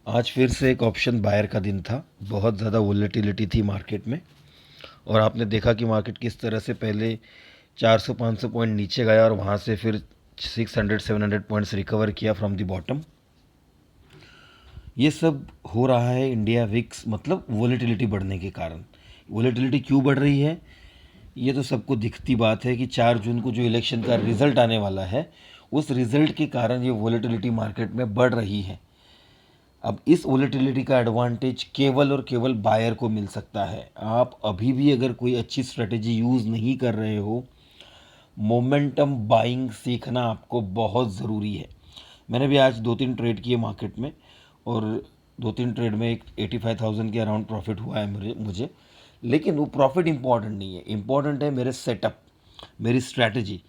आज फिर से एक ऑप्शन बायर का दिन था। बहुत ज़्यादा वोलेटिलिटी थी मार्केट में और आपने देखा कि मार्केट किस तरह से पहले 400-500 पॉइंट नीचे गया और वहाँ से फिर 600-700 पॉइंट्स रिकवर किया फ्रॉम द बॉटम। ये सब हो रहा है इंडिया विक्स मतलब वोलेटिलिटी बढ़ने के कारण। वोलेटिलिटी क्यों बढ़ रही है ये तो सबको दिखती बात है कि 4 जून को जो इलेक्शन का रिज़ल्ट आने वाला है उस रिज़ल्ट के कारण ये वोलेटिलिटी मार्केट में बढ़ रही है। अब इस वोलेटिलिटी का एडवांटेज केवल और केवल बायर को मिल सकता है। आप अभी भी अगर कोई अच्छी स्ट्रेटेजी यूज़ नहीं कर रहे हो, मोमेंटम बाइंग सीखना आपको बहुत ज़रूरी है। मैंने भी आज 2-3 ट्रेड किए मार्केट में और 2-3 ट्रेड में एक 85,000 के अराउंड प्रॉफिट हुआ है मुझे। लेकिन वो प्रॉफिट इम्पॉर्टेंट नहीं है, इम्पॉर्टेंट है मेरे सेटअप, मेरी स्ट्रैटेजी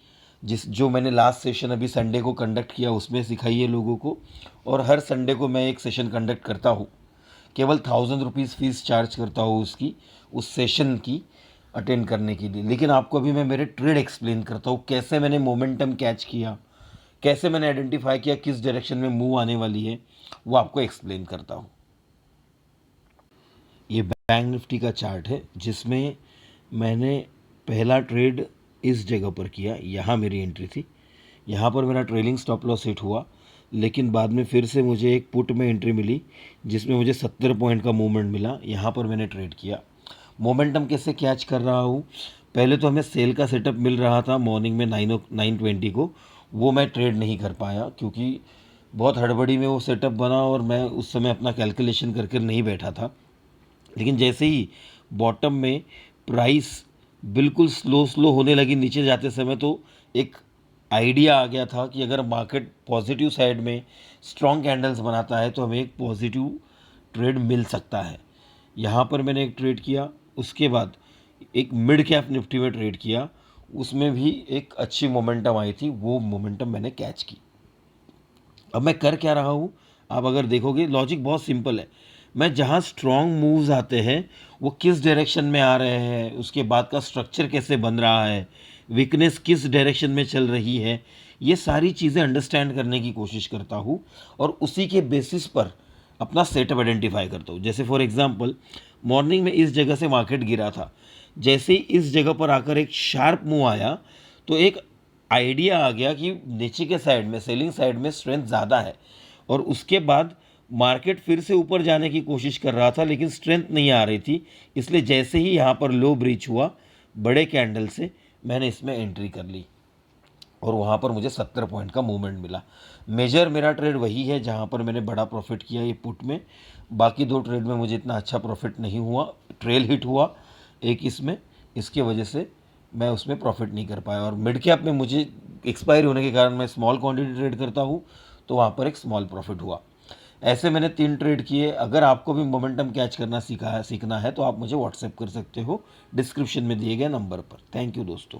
जो मैंने लास्ट सेशन अभी संडे को कंडक्ट किया उसमें सिखाई है लोगों को। और हर संडे को मैं एक सेशन कंडक्ट करता हूँ, केवल 1000 रुपीज़ फीस चार्ज करता हूँ उसकी, उस सेशन की अटेंड करने के लिए। लेकिन आपको अभी मैं मेरे ट्रेड एक्सप्लेन करता हूँ, कैसे मैंने मोमेंटम कैच किया, कैसे मैंने आइडेंटिफाई किया किस डायरेक्शन में मूव आने वाली है, वो आपको एक्सप्लेन करता हूँ। ये बैंक निफ्टी का चार्ट है जिसमें मैंने पहला ट्रेड इस जगह पर किया। यहाँ मेरी एंट्री थी, यहाँ पर मेरा ट्रेलिंग स्टॉप लॉस हिट हुआ, लेकिन बाद में फिर से मुझे एक पुट में एंट्री मिली जिसमें मुझे 70 पॉइंट का मूवमेंट मिला। यहाँ पर मैंने ट्रेड किया। मोमेंटम कैसे कैच कर रहा हूँ, पहले तो हमें सेल का सेटअप मिल रहा था मॉर्निंग में 9:20 को, वो मैं ट्रेड नहीं कर पाया क्योंकि बहुत हड़बड़ी में वो सेटअप बना और मैं उस समय अपना कैलकुलेशन करके नहीं बैठा था। लेकिन जैसे ही बॉटम में प्राइस बिल्कुल स्लो स्लो होने लगी नीचे जाते समय, तो एक आइडिया आ गया था कि अगर मार्केट पॉजिटिव साइड में स्ट्रॉन्ग कैंडल्स बनाता है तो हमें एक पॉजिटिव ट्रेड मिल सकता है। यहाँ पर मैंने एक ट्रेड किया, उसके बाद एक मिड कैप निफ्टी में ट्रेड किया, उसमें भी एक अच्छी मोमेंटम आई थी, वो मोमेंटम मैंने कैच की। अब मैं कर क्या रहा हूँ, आप अगर देखोगे लॉजिक बहुत सिंपल है। मैं जहाँ स्ट्रॉन्ग मूव्स आते हैं वो किस डायरेक्शन में आ रहे हैं, उसके बाद का स्ट्रक्चर कैसे बन रहा है, वीकनेस किस डायरेक्शन में चल रही है, ये सारी चीज़ें अंडरस्टैंड करने की कोशिश करता हूँ और उसी के बेसिस पर अपना सेटअप आइडेंटिफाई करता हूँ। जैसे फॉर एग्जांपल मॉर्निंग में इस जगह से मार्केट गिरा था, जैसे ही इस जगह पर आकर एक शार्प मूव आया तो एक आइडिया आ गया कि नीचे के साइड में सेलिंग साइड में स्ट्रेंथ ज़्यादा है। और उसके बाद मार्केट फिर से ऊपर जाने की कोशिश कर रहा था लेकिन स्ट्रेंथ नहीं आ रही थी, इसलिए जैसे ही यहाँ पर लो ब्रीच हुआ बड़े कैंडल से, मैंने इसमें एंट्री कर ली और वहाँ पर मुझे 70 पॉइंट का मूवमेंट मिला। मेजर मेरा ट्रेड वही है जहाँ पर मैंने बड़ा प्रॉफिट किया, ये पुट में। बाकी 2 ट्रेड में मुझे इतना अच्छा प्रॉफिट नहीं हुआ, ट्रेल हिट हुआ एक इसमें, इसके वजह से मैं उसमें प्रॉफिट नहीं कर पाया। और मिड कैप में मुझे एक्सपायरी होने के कारण मैं स्मॉल क्वांटिटी ट्रेड करता हूँ, तो वहाँ पर एक स्मॉल प्रॉफिट हुआ। ऐसे मैंने 3 ट्रेड किए। अगर आपको भी मोमेंटम कैच करना सीखना है तो आप मुझे व्हाट्सएप कर सकते हो डिस्क्रिप्शन में दिए गए नंबर पर। थैंक यू दोस्तों।